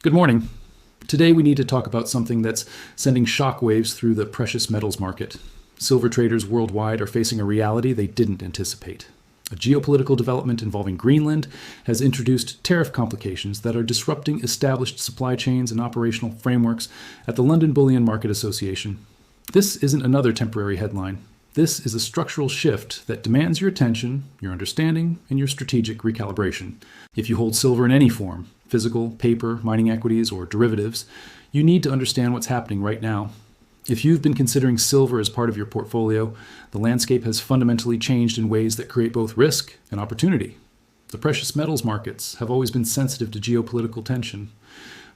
Good morning. Today we need to talk about something that's sending shockwaves through the precious metals market. Silver traders worldwide are facing a reality they didn't anticipate. A geopolitical development involving Greenland has introduced tariff complications that are disrupting established supply chains and operational frameworks at the London Bullion Market Association. This isn't another temporary headline. This is a structural shift that demands your attention, your understanding, and your strategic recalibration. If you hold silver in any form, physical, paper, mining equities, or derivatives, you need to understand what's happening right now. If you've been considering silver as part of your portfolio, the landscape has fundamentally changed in ways that create both risk and opportunity. The precious metals markets have always been sensitive to geopolitical tension,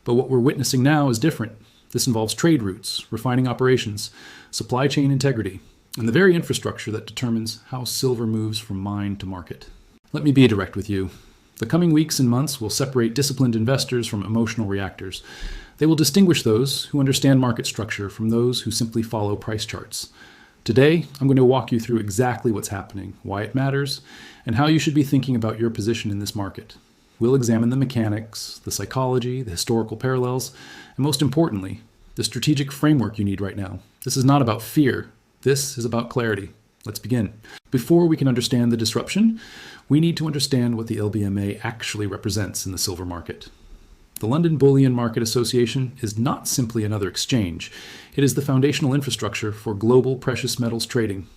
but what we're witnessing now is different. This involves trade routes, refining operations, supply chain integrity, and the very infrastructure that determines how silver moves from mine to market. Let me be direct with you. The coming weeks and months will separate disciplined investors from emotional reactors. They will distinguish those who understand market structure from those who simply follow price charts. Today, I'm going to walk you through exactly what's happening, why it matters, and how you should be thinking about your position in this market. We'll examine the mechanics, the psychology, the historical parallels, and most importantly, the strategic framework you need right now. This is not about fear. This is about clarity. Let's begin. Before we can understand the disruption, we need to understand what the LBMA actually represents in the silver market. The London Bullion Market Association is not simply another exchange. It is the foundational infrastructure for global precious metals trading.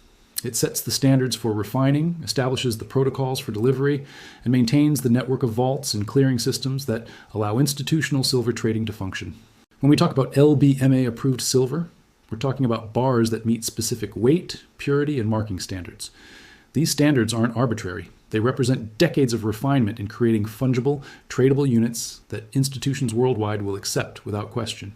It sets the standards for refining, establishes the protocols for delivery, and maintains the network of vaults and clearing systems that allow institutional silver trading to function. When we talk about LBMA-approved silver, we're talking about bars that meet specific weight, purity, and marking standards. These standards aren't arbitrary. They represent decades of refinement in creating fungible, tradable units that institutions worldwide will accept without question.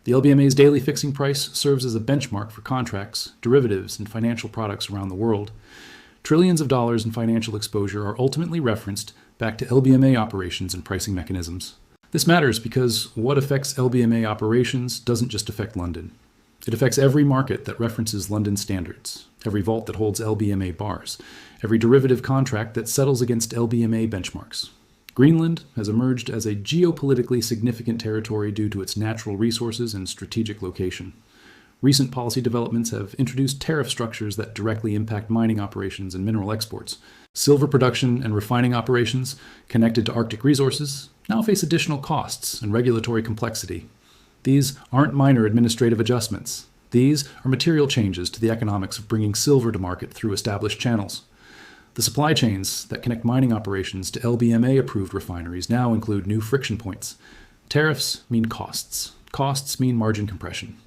The LBMA's daily fixing price serves as a benchmark for contracts, derivatives, and financial products around the world. Trillions of dollars in financial exposure are ultimately referenced back to LBMA operations and pricing mechanisms. This matters because what affects LBMA operations doesn't just affect London. It affects every market that references London standards, every vault that holds LBMA bars, every derivative contract that settles against LBMA benchmarks. Greenland has emerged as a geopolitically significant territory due to its natural resources and strategic location. Recent policy developments have introduced tariff structures that directly impact mining operations and mineral exports. Silver production and refining operations connected to Arctic resources now face additional costs and regulatory complexity. These aren't minor administrative adjustments. These are material changes to the economics of bringing silver to market through established channels. The supply chains that connect mining operations to LBMA-approved refineries now include new friction points. Tariffs mean costs. Costs mean margin compression.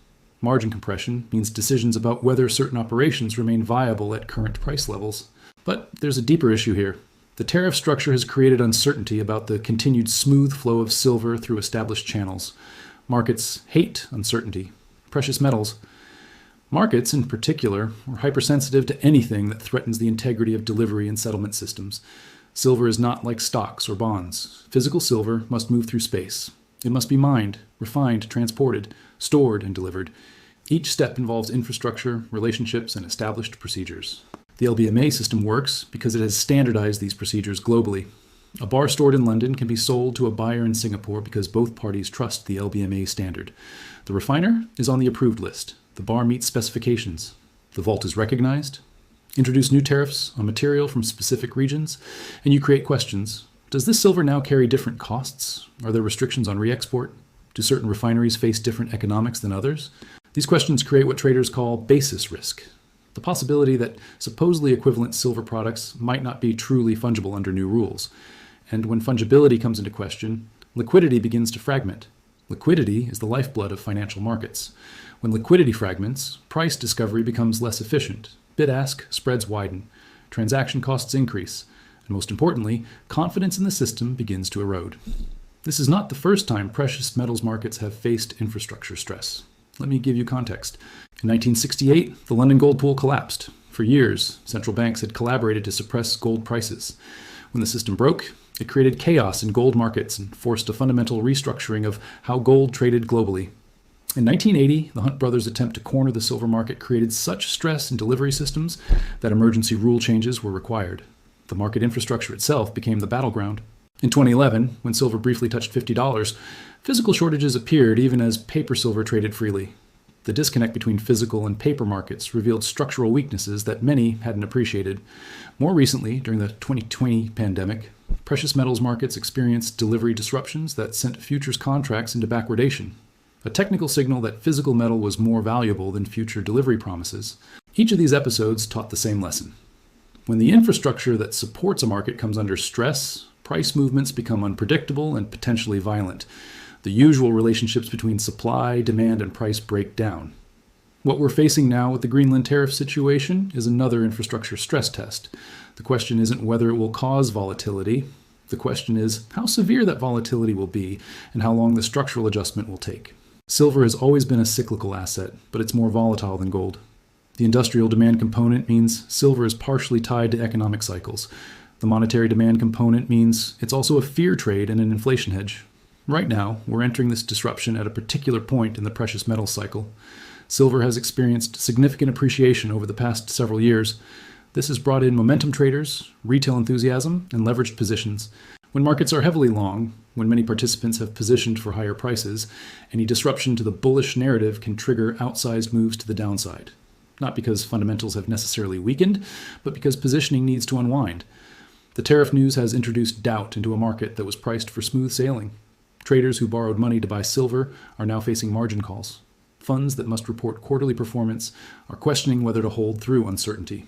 Margin compression means decisions about whether certain operations remain viable at current price levels. But there's a deeper issue here. The tariff structure has created uncertainty about the continued smooth flow of silver through established channels. Markets hate uncertainty. Precious metals. Markets, in particular, are hypersensitive to anything that threatens the integrity of delivery and settlement systems. Silver is not like stocks or bonds. Physical silver must move through space. It must be mined, refined, transported, stored, and delivered. Each step involves infrastructure, relationships, and established procedures. The LBMA system works because it has standardized these procedures globally. A bar stored in London can be sold to a buyer in Singapore because both parties trust the LBMA standard. The refiner is on the approved list. The bar meets specifications. The vault is recognized. Introduce new tariffs on material from specific regions, and you create questions. Does this silver now carry different costs? Are there restrictions on re-export? Do certain refineries face different economics than others? These questions create what traders call basis risk. The possibility that supposedly equivalent silver products might not be truly fungible under new rules. And when fungibility comes into question, liquidity begins to fragment. Liquidity is the lifeblood of financial markets. When liquidity fragments, price discovery becomes less efficient. Bid-ask spreads widen. Transaction costs increase. And most importantly, confidence in the system begins to erode. This is not the first time precious metals markets have faced infrastructure stress. Let me give you context. In 1968, the London gold pool collapsed. For years, central banks had collaborated to suppress gold prices. When the system broke, it created chaos in gold markets and forced a fundamental restructuring of how gold traded globally. In 1980, the Hunt brothers' attempt to corner the silver market created such stress in delivery systems that emergency rule changes were required. The market infrastructure itself became the battleground. In 2011, when silver briefly touched $50, Physical shortages appeared even as paper silver traded freely. The disconnect between physical and paper markets revealed structural weaknesses that many hadn't appreciated. More recently, during the 2020 pandemic, precious metals markets experienced delivery disruptions that sent futures contracts into backwardation, a technical signal that physical metal was more valuable than future delivery promises. Each of these episodes taught the same lesson. When the infrastructure that supports a market comes under stress, price movements become unpredictable and potentially violent. The usual relationships between supply, demand, and price break down. What we're facing now with the Greenland Tariff situation is another infrastructure stress test. The question isn't whether it will cause volatility. The question is how severe that volatility will be and how long the structural adjustment will take. Silver has always been a cyclical asset, but it's more volatile than gold. The industrial demand component means silver is partially tied to economic cycles. The monetary demand component means it's also a fear trade and an inflation hedge. Right now, we're entering this disruption at a particular point in the precious metals cycle. Silver has experienced significant appreciation over the past several years. This has brought in momentum traders, retail enthusiasm, and leveraged positions. When markets are heavily long, when many participants have positioned for higher prices, any disruption to the bullish narrative can trigger outsized moves to the downside. Not because fundamentals have necessarily weakened, but because positioning needs to unwind. The tariff news has introduced doubt into a market that was priced for smooth sailing. Traders who borrowed money to buy silver are now facing margin calls. Funds that must report quarterly performance are questioning whether to hold through uncertainty.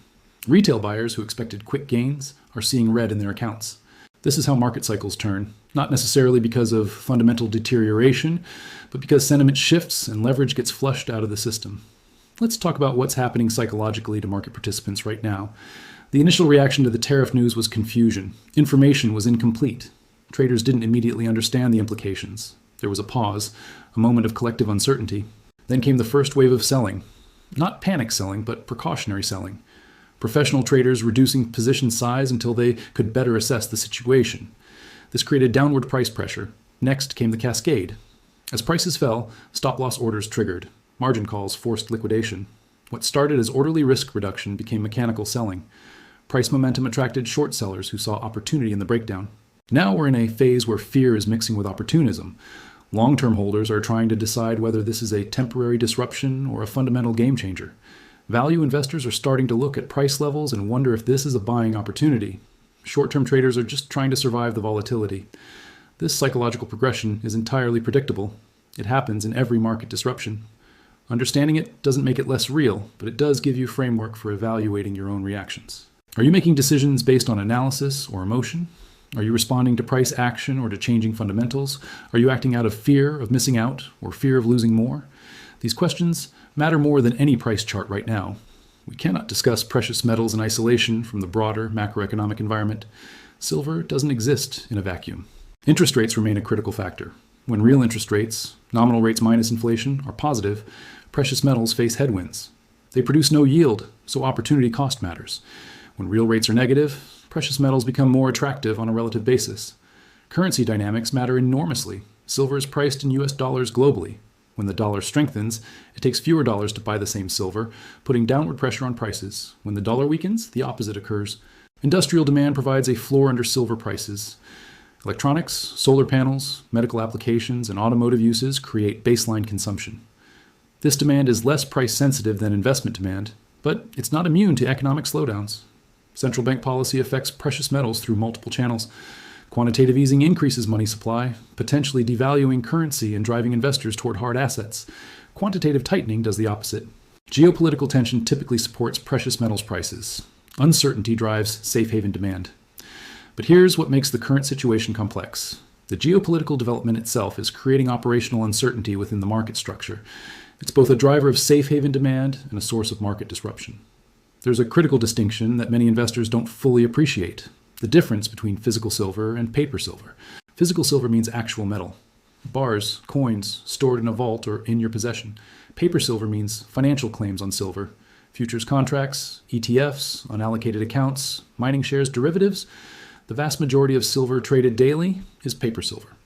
Retail buyers who expected quick gains are seeing red in their accounts. This is how market cycles turn, not necessarily because of fundamental deterioration, but because sentiment shifts and leverage gets flushed out of the system. Let's talk about what's happening psychologically to market participants right now. The initial reaction to the tariff news was confusion. Information was incomplete. Traders didn't immediately understand the implications. There was a pause, a moment of collective uncertainty. Then came the first wave of selling. Not panic selling, but precautionary selling. Professional traders reducing position size until they could better assess the situation. This created downward price pressure. Next came the cascade. As prices fell, stop-loss orders triggered. Margin calls forced liquidation. What started as orderly risk reduction became mechanical selling. Price momentum attracted short sellers who saw opportunity in the breakdown. Now we're in a phase where fear is mixing with opportunism. Long-term holders are trying to decide whether this is a temporary disruption or a fundamental game changer. Value investors are starting to look at price levels and wonder if this is a buying opportunity. Short-term traders are just trying to survive the volatility. This psychological progression is entirely predictable. It happens in every market disruption. Understanding it doesn't make it less real, but it does give you framework for evaluating your own reactions. Are you making decisions based on analysis or emotion? Are you responding to price action or to changing fundamentals? Are you acting out of fear of missing out or fear of losing more? These questions matter more than any price chart right now. We cannot discuss precious metals in isolation from the broader macroeconomic environment. Silver doesn't exist in a vacuum. Interest rates remain a critical factor. When real interest rates, nominal rates minus inflation, are positive, precious metals face headwinds. They produce no yield, so opportunity cost matters. When real rates are negative, precious metals become more attractive on a relative basis. Currency dynamics matter enormously. Silver is priced in US dollars globally. When the dollar strengthens, it takes fewer dollars to buy the same silver, putting downward pressure on prices. When the dollar weakens, the opposite occurs. Industrial demand provides a floor under silver prices. Electronics, solar panels, medical applications, and automotive uses create baseline consumption. This demand is less price sensitive than investment demand, but it's not immune to economic slowdowns. Central bank policy affects precious metals through multiple channels. Quantitative easing increases money supply, potentially devaluing currency and driving investors toward hard assets. Quantitative tightening does the opposite. Geopolitical tension typically supports precious metals prices. Uncertainty drives safe haven demand. But here's what makes the current situation complex. The geopolitical development itself is creating operational uncertainty within the market structure. It's both a driver of safe haven demand and a source of market disruption. There's a critical distinction that many investors don't fully appreciate: the difference between physical silver and paper silver. Physical silver means actual metal. Bars, coins, stored in a vault or in your possession. Paper silver means financial claims on silver. Futures contracts, ETFs, unallocated accounts, mining shares, derivatives. The vast majority of silver traded daily is paper silver.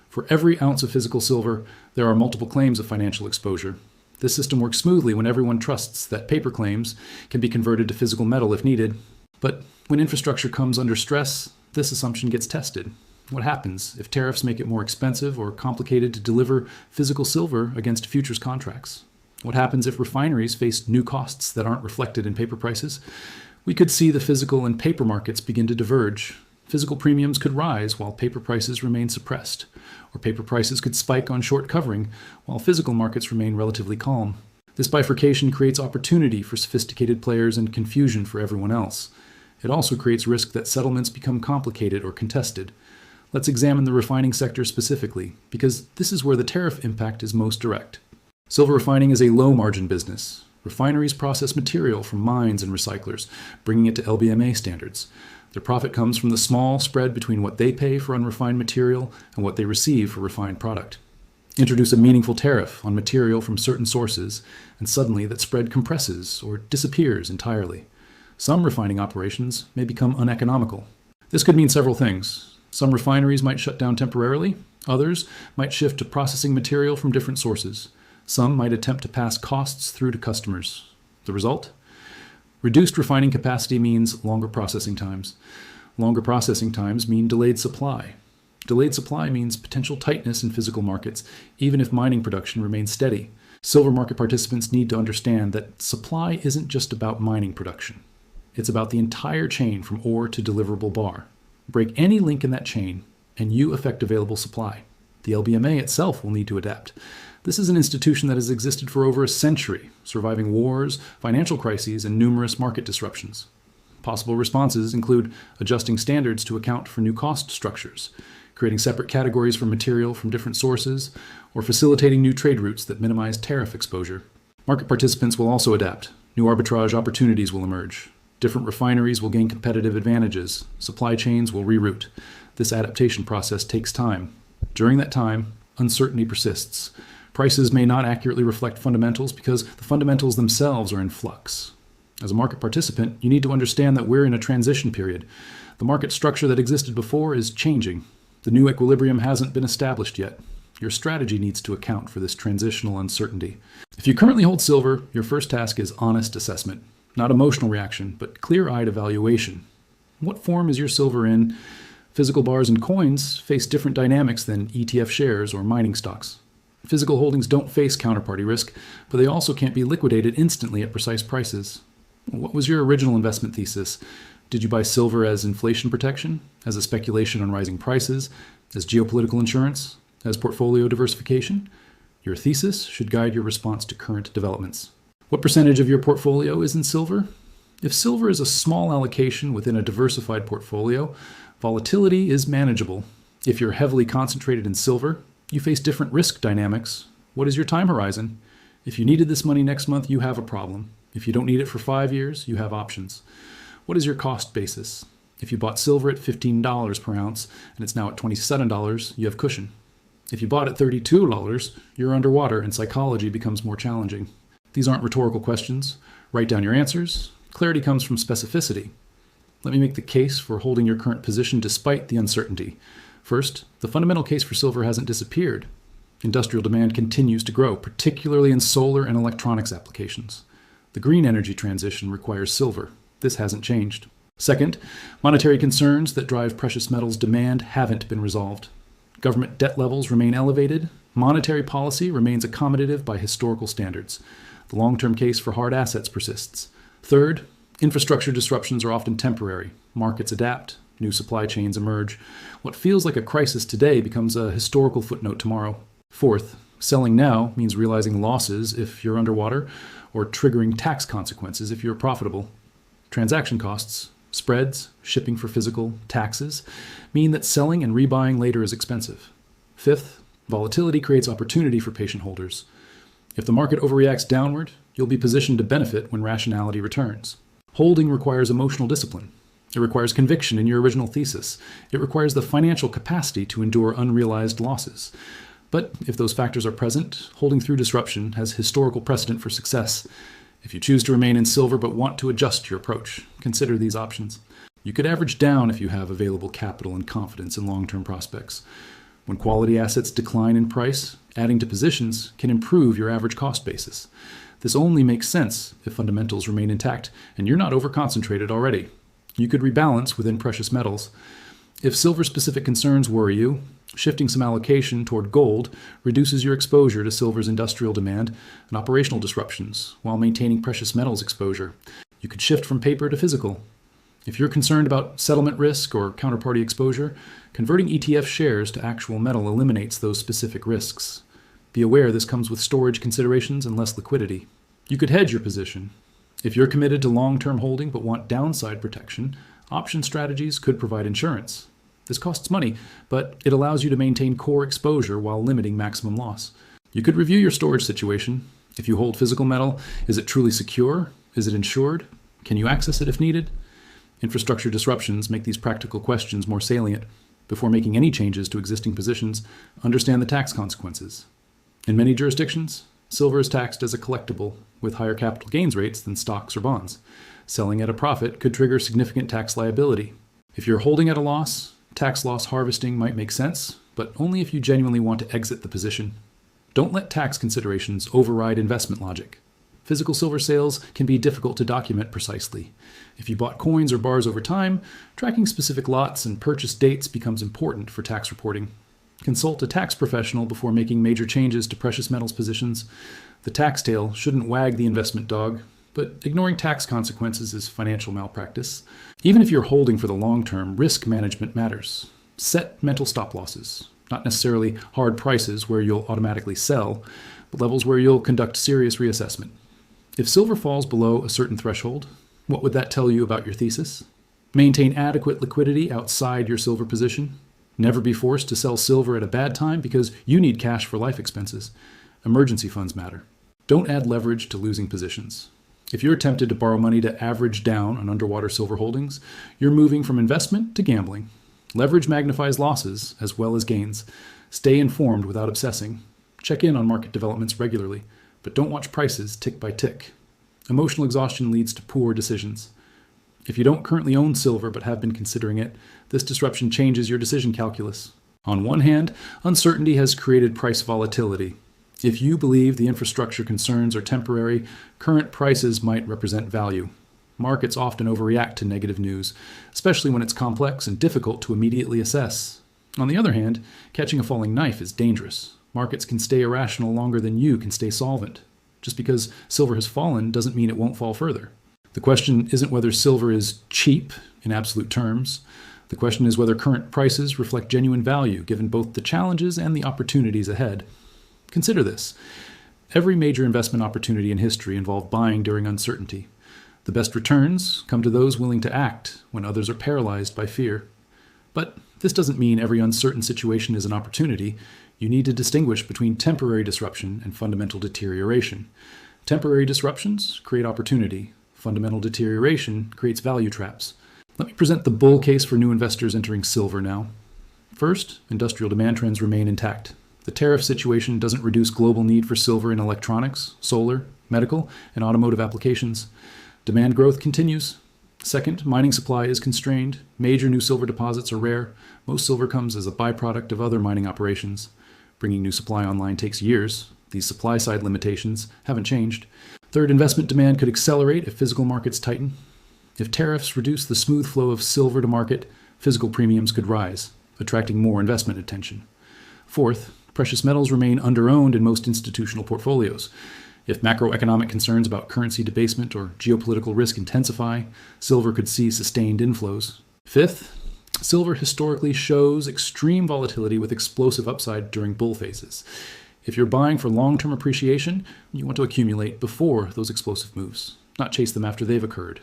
For every ounce of physical silver, there are multiple claims of financial exposure. This system works smoothly when everyone trusts that paper claims can be converted to physical metal if needed. But when infrastructure comes under stress, this assumption gets tested. What happens if tariffs make it more expensive or complicated to deliver physical silver against futures contracts? What happens if refineries face new costs that aren't reflected in paper prices? We could see the physical and paper markets begin to diverge. Physical premiums could rise while paper prices remain suppressed, or paper prices could spike on short covering while physical markets remain relatively calm. This bifurcation creates opportunity for sophisticated players and confusion for everyone else. It also creates risk that settlements become complicated or contested. Let's examine the refining sector specifically, because this is where the tariff impact is most direct. Silver refining is a low-margin business. Refineries process material from mines and recyclers, bringing it to LBMA standards. Their profit comes from the small spread between what they pay for unrefined material and what they receive for refined product. Introduce a meaningful tariff on material from certain sources, and suddenly that spread compresses or disappears entirely. Some refining operations may become uneconomical. This could mean several things. Some refineries might shut down temporarily. Others might shift to processing material from different sources. Some might attempt to pass costs through to customers. The result? Reduced refining capacity means longer processing times. Longer processing times mean delayed supply. Delayed supply means potential tightness in physical markets, even if mining production remains steady. Silver market participants need to understand that supply isn't just about mining production. It's about the entire chain from ore to deliverable bar. Break any link in that chain, and you affect available supply. The LBMA itself will need to adapt. This is an institution that has existed for over a century, surviving wars, financial crises, and numerous market disruptions. Possible responses include adjusting standards to account for new cost structures, creating separate categories for material from different sources, or facilitating new trade routes that minimize tariff exposure. Market participants will also adapt. New arbitrage opportunities will emerge. Different refineries will gain competitive advantages. Supply chains will reroute. This adaptation process takes time. During that time, uncertainty persists. Prices may not accurately reflect fundamentals because the fundamentals themselves are in flux. As a market participant, you need to understand that we're in a transition period. The market structure that existed before is changing. The new equilibrium hasn't been established yet. Your strategy needs to account for this transitional uncertainty. If you currently hold silver, your first task is honest assessment. Not emotional reaction, but clear-eyed evaluation. What form is your silver in? Physical bars and coins face different dynamics than ETF shares or mining stocks. Physical holdings don't face counterparty risk, but they also can't be liquidated instantly at precise prices. What was your original investment thesis? Did you buy silver as inflation protection, as a speculation on rising prices, as geopolitical insurance, as portfolio diversification? Your thesis should guide your response to current developments. What percentage of your portfolio is in silver? If silver is a small allocation within a diversified portfolio, volatility is manageable. If you're heavily concentrated in silver, you face different risk dynamics. What is your time horizon? If you needed this money next month, you have a problem. If you don't need it for 5 years, you have options. What is your cost basis? If you bought silver at $15 per ounce and it's now at $27, you have cushion. If you bought at $32, you're underwater and psychology becomes more challenging. These aren't rhetorical questions. Write down your answers. Clarity comes from specificity. Let me make the case for holding your current position despite the uncertainty. First, the fundamental case for silver hasn't disappeared. Industrial demand continues to grow, particularly in solar and electronics applications. The green energy transition requires silver. This hasn't changed. Second, monetary concerns that drive precious metals demand haven't been resolved. Government debt levels remain elevated. Monetary policy remains accommodative by historical standards. The long-term case for hard assets persists. Third, infrastructure disruptions are often temporary. Markets adapt. New supply chains emerge. What feels like a crisis today becomes a historical footnote tomorrow. Fourth, selling now means realizing losses if you're underwater or triggering tax consequences if you're profitable. Transaction costs, spreads, shipping for physical, taxes mean that selling and rebuying later is expensive. Fifth, volatility creates opportunity for patient holders. If the market overreacts downward, you'll be positioned to benefit when rationality returns. Holding requires emotional discipline. It requires conviction in your original thesis. It requires the financial capacity to endure unrealized losses. But if those factors are present, holding through disruption has historical precedent for success. If you choose to remain in silver but want to adjust your approach, consider these options. You could average down if you have available capital and confidence in long-term prospects. When quality assets decline in price, adding to positions can improve your average cost basis. This only makes sense if fundamentals remain intact and you're not over-concentrated already. You could rebalance within precious metals. If silver-specific concerns worry you, shifting some allocation toward gold reduces your exposure to silver's industrial demand and operational disruptions while maintaining precious metals exposure. You could shift from paper to physical. If you're concerned about settlement risk or counterparty exposure, converting ETF shares to actual metal eliminates those specific risks. Be aware this comes with storage considerations and less liquidity. You could hedge your position. If you're committed to long-term holding but want downside protection, option strategies could provide insurance. This costs money, but it allows you to maintain core exposure while limiting maximum loss. You could review your storage situation. If you hold physical metal, is it truly secure? Is it insured? Can you access it if needed? Infrastructure disruptions make these practical questions more salient. Before making any changes to existing positions, understand the tax consequences. In many jurisdictions, silver is taxed as a collectible with higher capital gains rates than stocks or bonds. Selling at a profit could trigger significant tax liability. If you're holding at a loss, tax loss harvesting might make sense, but only if you genuinely want to exit the position. Don't let tax considerations override investment logic. Physical silver sales can be difficult to document precisely. If you bought coins or bars over time, tracking specific lots and purchase dates becomes important for tax reporting. Consult a tax professional before making major changes to precious metals positions. The tax tail shouldn't wag the investment dog, but ignoring tax consequences is financial malpractice. Even if you're holding for the long term, risk management matters. Set mental stop losses, not necessarily hard prices where you'll automatically sell, but levels where you'll conduct serious reassessment. If silver falls below a certain threshold, what would that tell you about your thesis? Maintain adequate liquidity outside your silver position. Never be forced to sell silver at a bad time because you need cash for life expenses. Emergency funds matter. Don't add leverage to losing positions. If you're tempted to borrow money to average down on underwater silver holdings, you're moving from investment to gambling. Leverage magnifies losses as well as gains. Stay informed without obsessing. Check in on market developments regularly, but don't watch prices tick by tick. Emotional exhaustion leads to poor decisions. If you don't currently own silver but have been considering it, this disruption changes your decision calculus. On one hand, uncertainty has created price volatility. If you believe the infrastructure concerns are temporary, current prices might represent value. Markets often overreact to negative news, especially when it's complex and difficult to immediately assess. On the other hand, catching a falling knife is dangerous. Markets can stay irrational longer than you can stay solvent. Just because silver has fallen doesn't mean it won't fall further. The question isn't whether silver is cheap in absolute terms. The question is whether current prices reflect genuine value given both the challenges and the opportunities ahead. Consider this. Every major investment opportunity in history involved buying during uncertainty. The best returns come to those willing to act when others are paralyzed by fear. But this doesn't mean every uncertain situation is an opportunity. You need to distinguish between temporary disruption and fundamental deterioration. Temporary disruptions create opportunity. Fundamental deterioration creates value traps. Let me present the bull case for new investors entering silver now. First, industrial demand trends remain intact. The tariff situation doesn't reduce global need for silver in electronics, solar, medical, and automotive applications. Demand growth continues. Second, mining supply is constrained. Major new silver deposits are rare. Most silver comes as a byproduct of other mining operations. Bringing new supply online takes years. These supply-side limitations haven't changed. Third, investment demand could accelerate if physical markets tighten. If tariffs reduce the smooth flow of silver to market, physical premiums could rise, attracting more investment attention. Fourth, precious metals remain underowned in most institutional portfolios. If macroeconomic concerns about currency debasement or geopolitical risk intensify, silver could see sustained inflows. Fifth, silver historically shows extreme volatility with explosive upside during bull phases. If you're buying for long-term appreciation, you want to accumulate before those explosive moves, not chase them after they've occurred.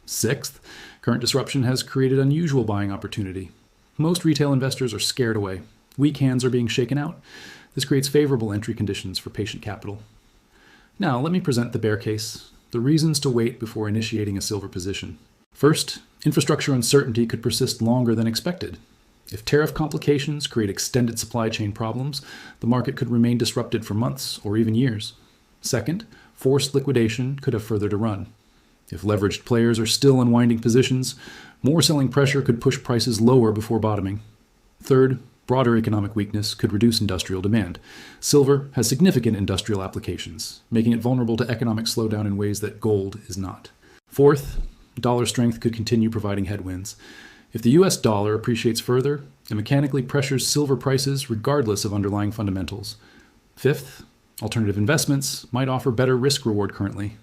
Sixth, current disruption has created unusual buying opportunity. Most retail investors are scared away. Weak hands are being shaken out. This creates favorable entry conditions for patient capital. Now, let me present the bear case, the reasons to wait before initiating a silver position. First, infrastructure uncertainty could persist longer than expected. If tariff complications create extended supply chain problems, the market could remain disrupted for months or even years. Second, forced liquidation could have further to run. If leveraged players are still unwinding positions, more selling pressure could push prices lower before bottoming. Third, broader economic weakness could reduce industrial demand. Silver has significant industrial applications, making it vulnerable to economic slowdown in ways that gold is not. Fourth, dollar strength could continue providing headwinds. If the US dollar appreciates further, it mechanically pressures silver prices regardless of underlying fundamentals. Fifth, alternative investments might offer better risk-reward currently.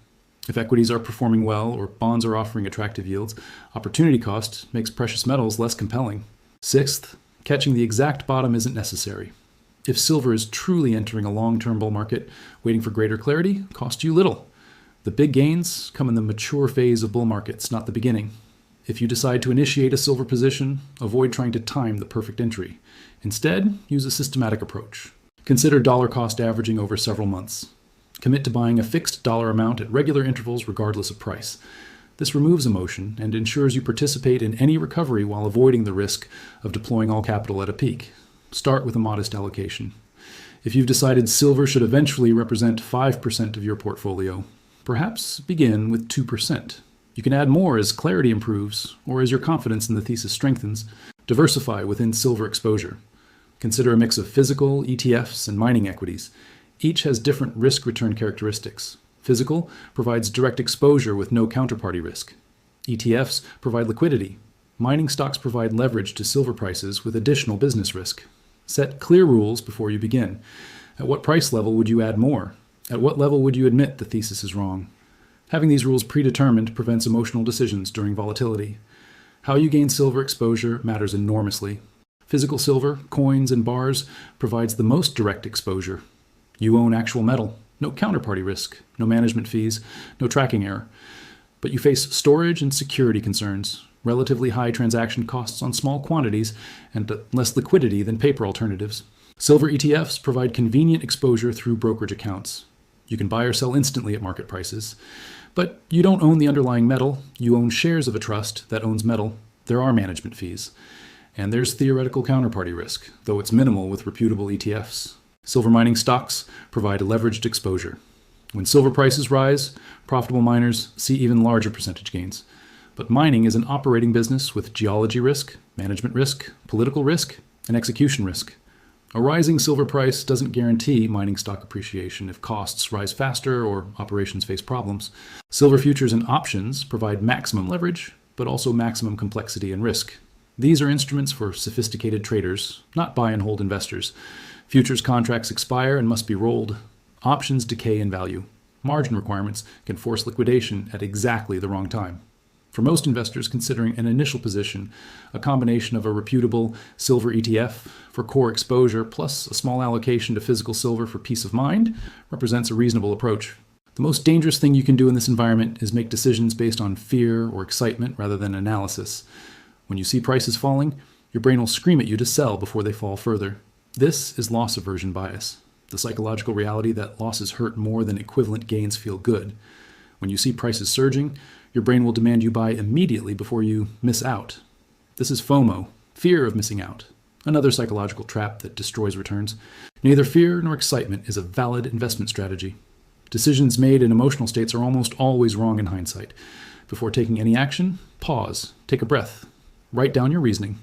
If equities are performing well or bonds are offering attractive yields, opportunity cost makes precious metals less compelling. Sixth, catching the exact bottom isn't necessary. If silver is truly entering a long-term bull market, waiting for greater clarity costs you little. The big gains come in the mature phase of bull markets, not the beginning. If you decide to initiate a silver position, avoid trying to time the perfect entry. Instead, use a systematic approach. Consider dollar cost averaging over several months. Commit to buying a fixed dollar amount at regular intervals regardless of price. This removes emotion and ensures you participate in any recovery while avoiding the risk of deploying all capital at a peak. Start with a modest allocation. If you've decided silver should eventually represent 5% of your portfolio, perhaps begin with 2%. You can add more as clarity improves or as your confidence in the thesis strengthens. Diversify within silver exposure. Consider a mix of physical, ETFs, and mining equities. Each has different risk-return characteristics. Physical provides direct exposure with no counterparty risk. ETFs provide liquidity. Mining stocks provide leverage to silver prices with additional business risk. Set clear rules before you begin. At what price level would you add more? At what level would you admit the thesis is wrong? Having these rules predetermined prevents emotional decisions during volatility. How you gain silver exposure matters enormously. Physical silver, coins, and bars provides the most direct exposure. You own actual metal, no counterparty risk, no management fees, no tracking error. But you face storage and security concerns, relatively high transaction costs on small quantities, and less liquidity than paper alternatives. Silver ETFs provide convenient exposure through brokerage accounts. You can buy or sell instantly at market prices. But you don't own the underlying metal, you own shares of a trust that owns metal. There are management fees. And there's theoretical counterparty risk, though it's minimal with reputable ETFs. Silver mining stocks provide a leveraged exposure. When silver prices rise, profitable miners see even larger percentage gains. But mining is an operating business with geology risk, management risk, political risk, and execution risk. A rising silver price doesn't guarantee mining stock appreciation if costs rise faster or operations face problems. Silver futures and options provide maximum leverage, but also maximum complexity and risk. These are instruments for sophisticated traders, not buy and hold investors. Futures contracts expire and must be rolled. Options decay in value. Margin requirements can force liquidation at exactly the wrong time. For most investors considering an initial position, a combination of a reputable silver ETF for core exposure plus a small allocation to physical silver for peace of mind represents a reasonable approach. The most dangerous thing you can do in this environment is make decisions based on fear or excitement rather than analysis. When you see prices falling, your brain will scream at you to sell before they fall further. This is loss aversion bias, the psychological reality that losses hurt more than equivalent gains feel good. When you see prices surging, your brain will demand you buy immediately before you miss out. This is FOMO, fear of missing out, another psychological trap that destroys returns. Neither fear nor excitement is a valid investment strategy. Decisions made in emotional states are almost always wrong in hindsight. Before taking any action, pause, take a breath, write down your reasoning.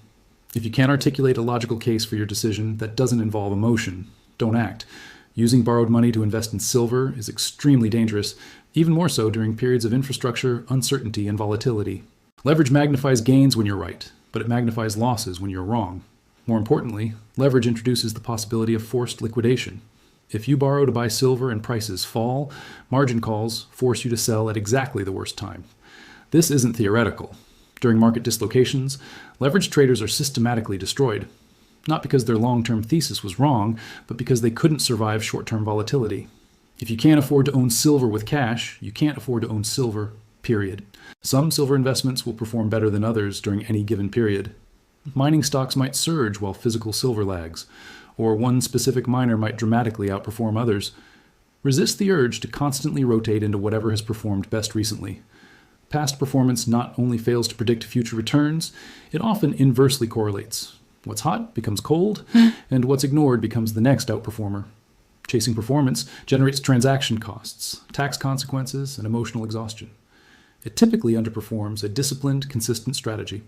If you can't articulate a logical case for your decision that doesn't involve emotion, don't act. Using borrowed money to invest in silver is extremely dangerous, even more so during periods of infrastructure, uncertainty, and volatility. Leverage magnifies gains when you're right, but it magnifies losses when you're wrong. More importantly, leverage introduces the possibility of forced liquidation. If you borrow to buy silver and prices fall, margin calls force you to sell at exactly the worst time. This isn't theoretical. During market dislocations, leveraged traders are systematically destroyed. Not because their long-term thesis was wrong, but because they couldn't survive short-term volatility. If you can't afford to own silver with cash, you can't afford to own silver, period. Some silver investments will perform better than others during any given period. Mining stocks might surge while physical silver lags, or one specific miner might dramatically outperform others. Resist the urge to constantly rotate into whatever has performed best recently. Past performance not only fails to predict future returns, it often inversely correlates. What's hot becomes cold, and what's ignored becomes the next outperformer. Chasing performance generates transaction costs, tax consequences, and emotional exhaustion. It typically underperforms a disciplined, consistent strategy.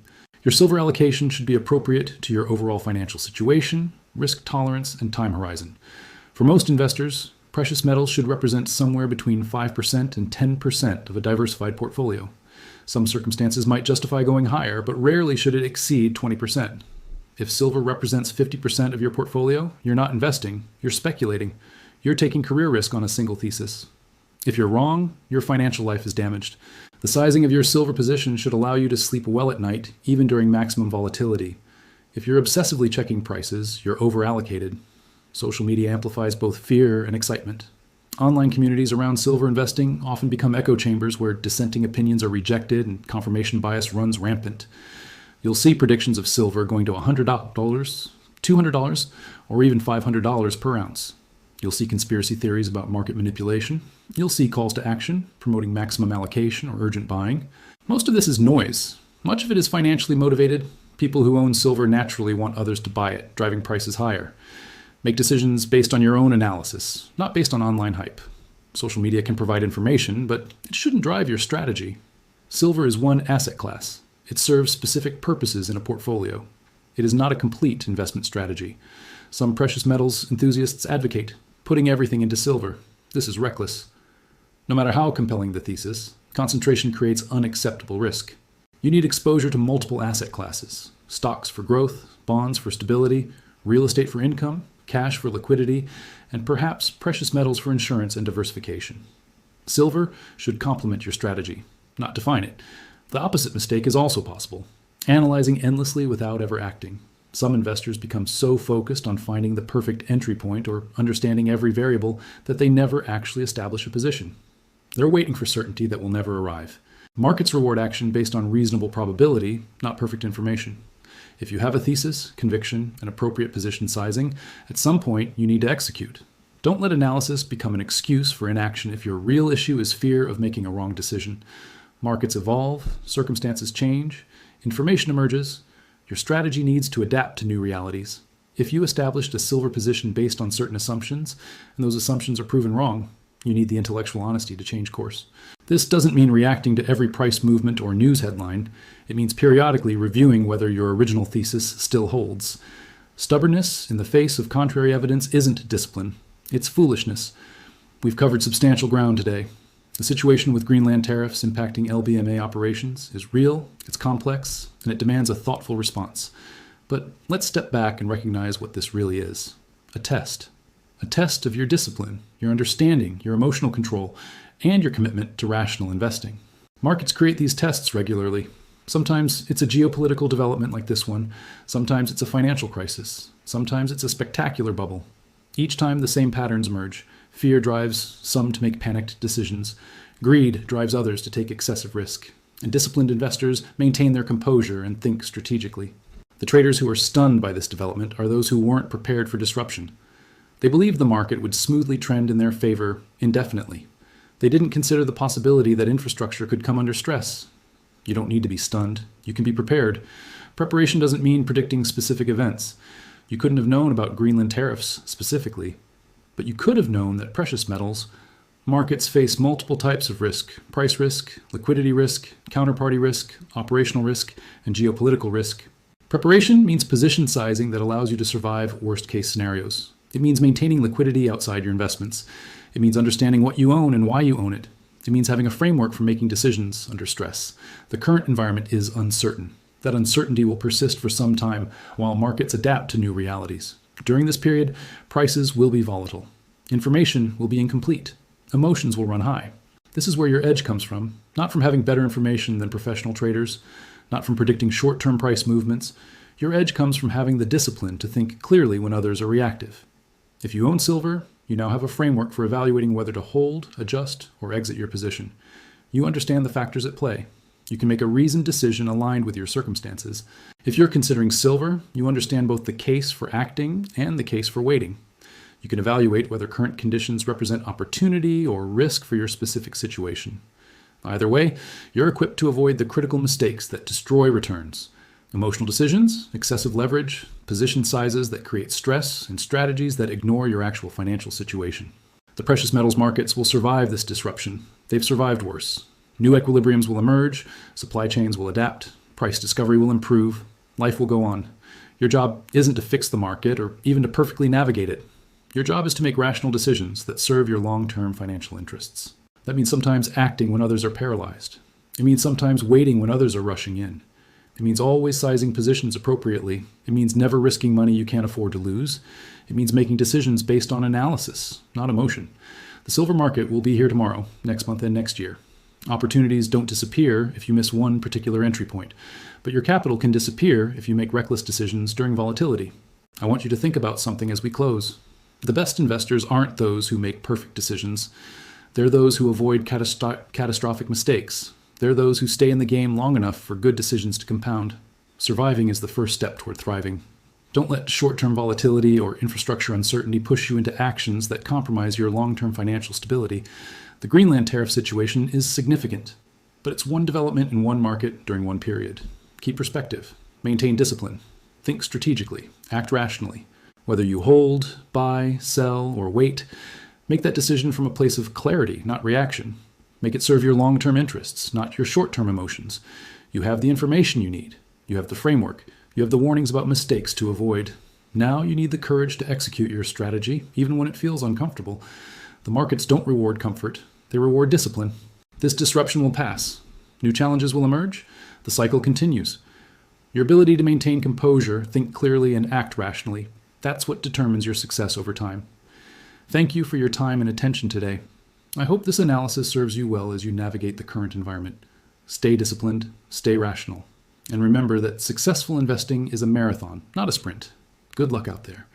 Your silver allocation should be appropriate to your overall financial situation, risk tolerance, and time horizon. For most investors, precious metals should represent somewhere between 5% and 10% of a diversified portfolio. Some circumstances might justify going higher, but rarely should it exceed 20%. If silver represents 50% of your portfolio, you're not investing, you're speculating. You're taking career risk on a single thesis. If you're wrong, your financial life is damaged. The sizing of your silver position should allow you to sleep well at night, even during maximum volatility. If you're obsessively checking prices, you're over-allocated. Social media amplifies both fear and excitement. Online communities around silver investing often become echo chambers where dissenting opinions are rejected and confirmation bias runs rampant. You'll see predictions of silver going to $100, $200, or even $500 per ounce. You'll see conspiracy theories about market manipulation. You'll see calls to action, promoting maximum allocation or urgent buying. Most of this is noise. Much of it is financially motivated. People who own silver naturally want others to buy it, driving prices higher. Make decisions based on your own analysis, not based on online hype. Social media can provide information, but it shouldn't drive your strategy. Silver is one asset class. It serves specific purposes in a portfolio. It is not a complete investment strategy. Some precious metals enthusiasts advocate putting everything into silver. This is reckless. No matter how compelling the thesis, concentration creates unacceptable risk. You need exposure to multiple asset classes: stocks for growth, bonds for stability, real estate for income, cash for liquidity, and perhaps precious metals for insurance and diversification. Silver should complement your strategy, not define it. The opposite mistake is also possible: analyzing endlessly without ever acting. Some investors become so focused on finding the perfect entry point or understanding every variable that they never actually establish a position. They're waiting for certainty that will never arrive. Markets reward action based on reasonable probability, not perfect information. If you have a thesis, conviction, and appropriate position sizing, at some point you need to execute. Don't let analysis become an excuse for inaction if your real issue is fear of making a wrong decision. Markets evolve, circumstances change, information emerges. Your strategy needs to adapt to new realities. If you established a silver position based on certain assumptions, and those assumptions are proven wrong, you need the intellectual honesty to change course. This doesn't mean reacting to every price movement or news headline. It means periodically reviewing whether your original thesis still holds. Stubbornness in the face of contrary evidence isn't discipline. It's foolishness. We've covered substantial ground today. The situation with Greenland tariffs impacting LBMA operations is real, it's complex, and it demands a thoughtful response. But let's step back and recognize what this really is: a test. A test of your discipline, your understanding, your emotional control, and your commitment to rational investing. Markets create these tests regularly. Sometimes it's a geopolitical development like this one. Sometimes it's a financial crisis. Sometimes it's a spectacular bubble. Each time the same patterns emerge. Fear drives some to make panicked decisions. Greed drives others to take excessive risk. And disciplined investors maintain their composure and think strategically. The traders who are stunned by this development are those who weren't prepared for disruption. They believed the market would smoothly trend in their favor indefinitely. They didn't consider the possibility that infrastructure could come under stress. You don't need to be stunned. You can be prepared. Preparation doesn't mean predicting specific events. You couldn't have known about Greenland tariffs specifically, but you could have known that precious metals markets face multiple types of risk: price risk, liquidity risk, counterparty risk, operational risk, and geopolitical risk. Preparation means position sizing that allows you to survive worst-case scenarios. It means maintaining liquidity outside your investments. It means understanding what you own and why you own it. It means having a framework for making decisions under stress. The current environment is uncertain. That uncertainty will persist for some time while markets adapt to new realities. During this period, prices will be volatile. Information will be incomplete. Emotions will run high. This is where your edge comes from, not from having better information than professional traders, not from predicting short-term price movements. Your edge comes from having the discipline to think clearly when others are reactive. If you own silver, you now have a framework for evaluating whether to hold, adjust, or exit your position. You understand the factors at play. You can make a reasoned decision aligned with your circumstances. If you're considering silver, you understand both the case for acting and the case for waiting. You can evaluate whether current conditions represent opportunity or risk for your specific situation. Either way, you're equipped to avoid the critical mistakes that destroy returns: emotional decisions, excessive leverage, position sizes that create stress, and strategies that ignore your actual financial situation. The precious metals markets will survive this disruption. They've survived worse. New equilibriums will emerge, supply chains will adapt, price discovery will improve, life will go on. Your job isn't to fix the market or even to perfectly navigate it. Your job is to make rational decisions that serve your long-term financial interests. That means sometimes acting when others are paralyzed. It means sometimes waiting when others are rushing in. It means always sizing positions appropriately. It means never risking money you can't afford to lose. It means making decisions based on analysis, not emotion. The silver market will be here tomorrow, next month, and next year. Opportunities don't disappear if you miss one particular entry point, but your capital can disappear if you make reckless decisions during volatility. I want you to think about something as we close. The best investors aren't those who make perfect decisions. They're those who avoid catastrophic mistakes. They're those who stay in the game long enough for good decisions to compound. Surviving is the first step toward thriving. Don't let short-term volatility or infrastructure uncertainty push you into actions that compromise your long-term financial stability. The Greenland Tariff situation is significant, but it's one development in one market during one period. Keep perspective. Maintain discipline. Think strategically. Act rationally. Whether you hold, buy, sell, or wait, make that decision from a place of clarity, not reaction. Make it serve your long-term interests, not your short-term emotions. You have the information you need. You have the framework. You have the warnings about mistakes to avoid. Now you need the courage to execute your strategy, even when it feels uncomfortable. The markets don't reward comfort. They reward discipline. This disruption will pass. New challenges will emerge. The cycle continues. Your ability to maintain composure, think clearly, and act rationally, that's what determines your success over time. Thank you for your time and attention today. I hope this analysis serves you well as you navigate the current environment. Stay disciplined, stay rational, and remember that successful investing is a marathon, not a sprint. Good luck out there.